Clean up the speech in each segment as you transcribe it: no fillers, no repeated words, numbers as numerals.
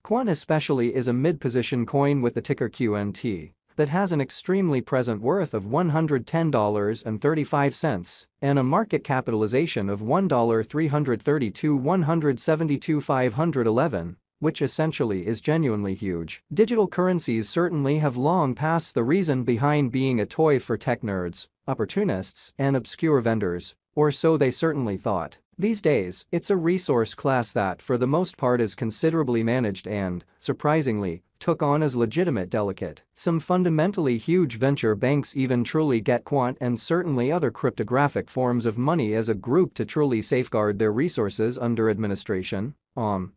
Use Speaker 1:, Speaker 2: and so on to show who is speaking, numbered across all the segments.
Speaker 1: Quant especially is a mid-position coin with the ticker QNT that has an extremely present worth of $110.35 and a market capitalization of $1,332,172,511, which essentially is genuinely huge. Digital currencies certainly have long passed the reason behind being a toy for tech nerds, opportunists, and obscure vendors, or so they certainly thought. These days, it's a resource class that for the most part is considerably managed and, surprisingly, took on as legitimate delicate. Some fundamentally huge venture banks even truly get Quant and certainly other cryptographic forms of money as a group to truly safeguard their resources under administration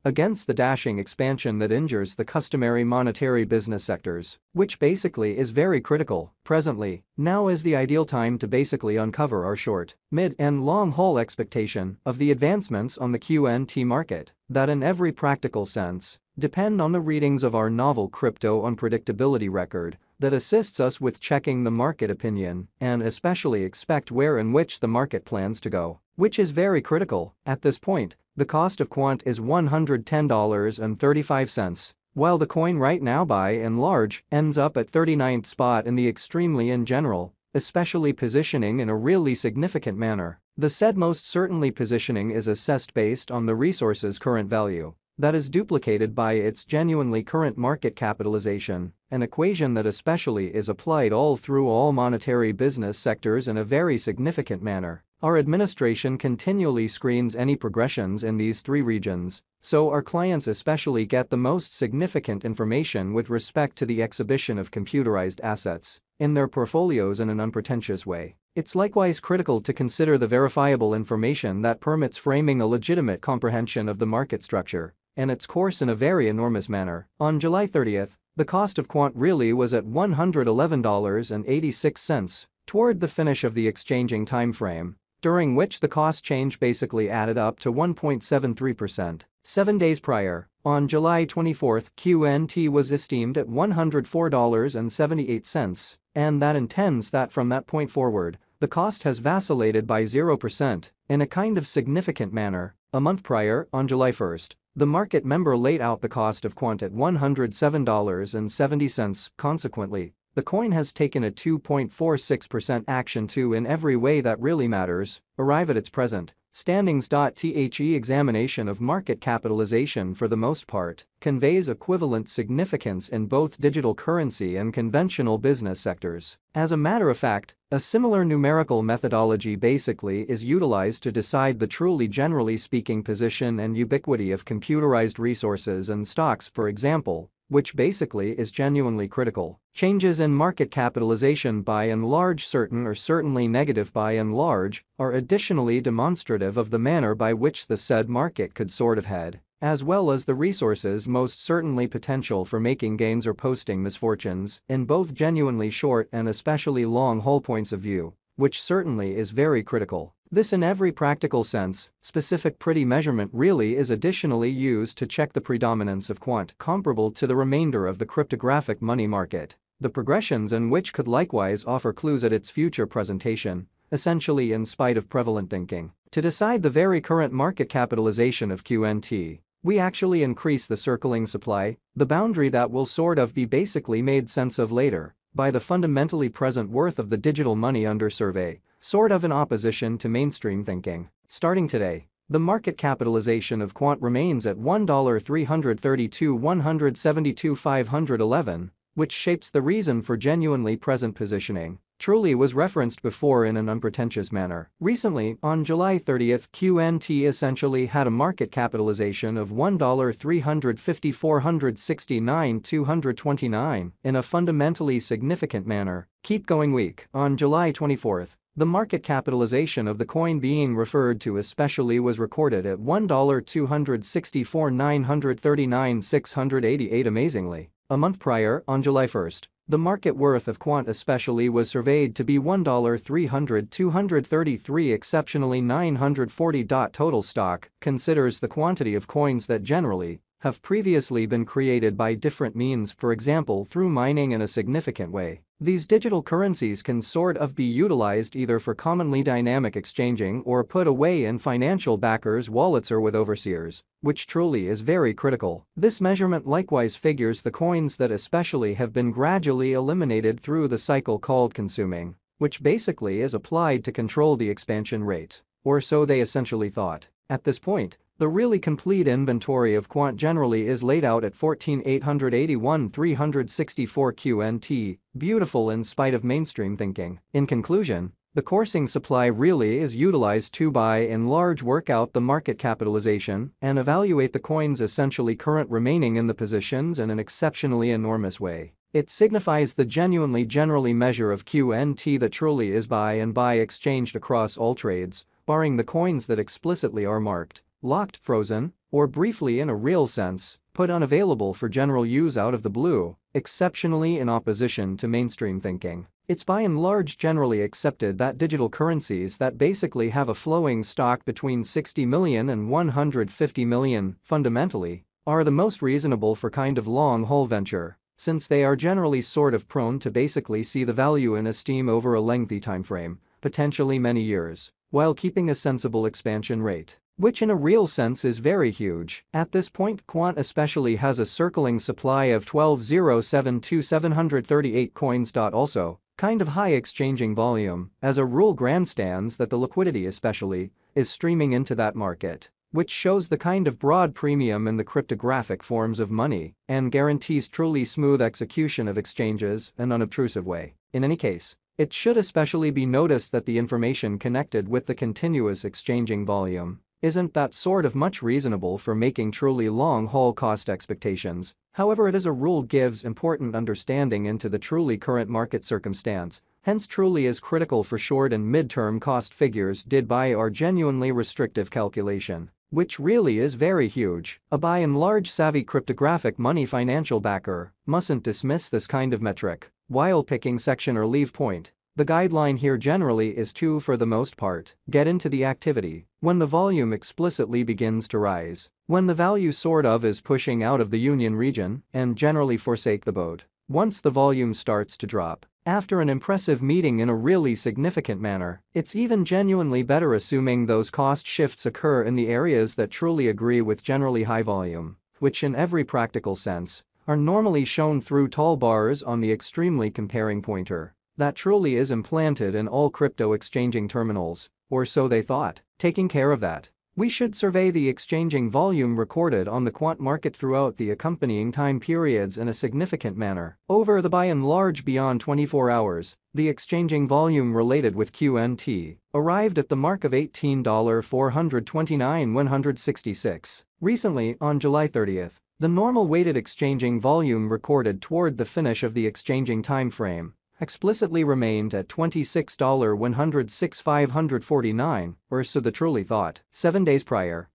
Speaker 1: against the dashing expansion that injures the customary monetary business sectors, which basically is very critical. Presently, now is the ideal time to basically uncover our short, mid, and long-haul expectation of the advancements on the QNT market that in every practical sense depend on the readings of our novel crypto unpredictability record that assists us with checking the market opinion and especially expect where and which the market plans to go, which is very critical. At this point, the cost of Quant is $110.35, while the coin right now by and large ends up at 39th spot in the extremely in general, especially positioning in a really significant manner. The said most certainly positioning is assessed based on the resource's current value. That is duplicated by its genuinely current market capitalization, an equation that especially is applied all through all monetary business sectors in a very significant manner. Our administration continually screens any progressions in these three regions, so our clients especially get the most significant information with respect to the exhibition of computerized assets in their portfolios in an unpretentious way. It's likewise critical to consider the verifiable information that permits framing a legitimate comprehension of the market structure and its course in a very enormous manner. On July 30th, the cost of Quant really was at $111.86 toward the finish of the exchanging timeframe, during which the cost change basically added up to 1.73%. 7 days prior, on July 24th, QNT was esteemed at $104.78, and that intends that from that point forward, the cost has vacillated by 0% in a kind of significant manner. A month prior, on July 1st, the market member laid out the cost of Quant at $107.70. Consequently, the coin has taken a 2.46% action to in every way that really matters, arrive at its present standings. The examination of market capitalization for the most part conveys equivalent significance in both digital currency and conventional business sectors. As a matter of fact, a similar numerical methodology basically is utilized to decide the truly generally speaking position and ubiquity of computerized resources and stocks, for example, which basically is genuinely critical. Changes in market capitalization by and large certain or certainly negative by and large are additionally demonstrative of the manner by which the said market could sort of head, as well as the resources most certainly potential for making gains or posting misfortunes in both genuinely short and especially long-haul points of view, which certainly is very critical. This in every practical sense, specific pretty measurement really is additionally used to check the predominance of Quant comparable to the remainder of the cryptographic money market, the progressions in which could likewise offer clues at its future presentation, essentially in spite of prevalent thinking. To decide the very current market capitalization of QNT, we actually increase the circling supply, the boundary that will sort of be basically made sense of later, by the fundamentally present worth of the digital money under survey, sort of in opposition to mainstream thinking. Starting today, the market capitalization of Quant remains at $1,332,172,511, which shapes the reason for genuinely present positioning. Truly was referenced before in an unpretentious manner. Recently, on July 30th, QNT essentially had a market capitalization of $1,354,69229 in a fundamentally significant manner. Keep going week. On July 24th, the market capitalization of the coin being referred to especially was recorded at $1,264,939,688 amazingly. A month prior, on July 1st, the market worth of Quant especially was surveyed to be $1,300,233 exceptionally 940. Total stock considers the quantity of coins that generally have previously been created by different means, for example through mining in a significant way. These digital currencies can sort of be utilized either for commonly dynamic exchanging or put away in financial backers' wallets or with overseers, which truly is very critical. This measurement likewise figures the coins that especially have been gradually eliminated through the cycle called consuming, which basically is applied to control the expansion rate, or so they essentially thought. At this point, the really complete inventory of Quant generally is laid out at 14,881,364 QNT, beautiful in spite of mainstream thinking. In conclusion, the coursing supply really is utilized to by and large work out the market capitalization and evaluate the coins essentially current remaining in the positions in an exceptionally enormous way. It signifies the genuinely generally measure of QNT that truly is by and by exchanged across all trades, barring the coins that explicitly are marked, locked, frozen, or briefly in a real sense, put unavailable for general use out of the blue, exceptionally in opposition to mainstream thinking. It's by and large generally accepted that digital currencies that basically have a flowing stock between 60 million and 150 million, fundamentally, are the most reasonable for kind of long-haul venture, since they are generally sort of prone to basically see the value in esteem over a lengthy timeframe, potentially many years, while keeping a sensible expansion rate, which in a real sense is very huge. At this point, Quant especially has a circling supply of 12,072,738 coins. Also, kind of high exchanging volume, as a rule grandstands that the liquidity especially is streaming into that market, which shows the kind of broad premium in the cryptographic forms of money and guarantees truly smooth execution of exchanges in an unobtrusive way. In any case, it should especially be noticed that the information connected with the continuous exchanging volume isn't that sort of much reasonable for making truly long-haul cost expectations. However, it as a rule gives important understanding into the truly current market circumstance, hence truly is critical for short and mid-term cost figures did by our genuinely restrictive calculation, which really is very huge. A by and large savvy cryptographic money financial backer mustn't dismiss this kind of metric while picking section or leave point. The guideline here generally is to, for the most part, get into the activity when the volume explicitly begins to rise, when the value sort of is pushing out of the union region, and generally forsake the boat once the volume starts to drop. After an impressive meeting in a really significant manner, it's even genuinely better assuming those cost shifts occur in the areas that truly agree with generally high volume, which in every practical sense are normally shown through tall bars on the extremely comparing pointer that truly is implanted in all crypto exchanging terminals, or so they thought. Taking care of that, we should survey the exchanging volume recorded on the Quant market throughout the accompanying time periods in a significant manner. Over the by and large beyond 24 hours, the exchanging volume related with QNT arrived at the mark of $18,429,166. Recently, on July 30th, the normal weighted exchanging volume recorded toward the finish of the exchanging time frame explicitly remained at $26,106,549, or so the truly thought. 7 days prior,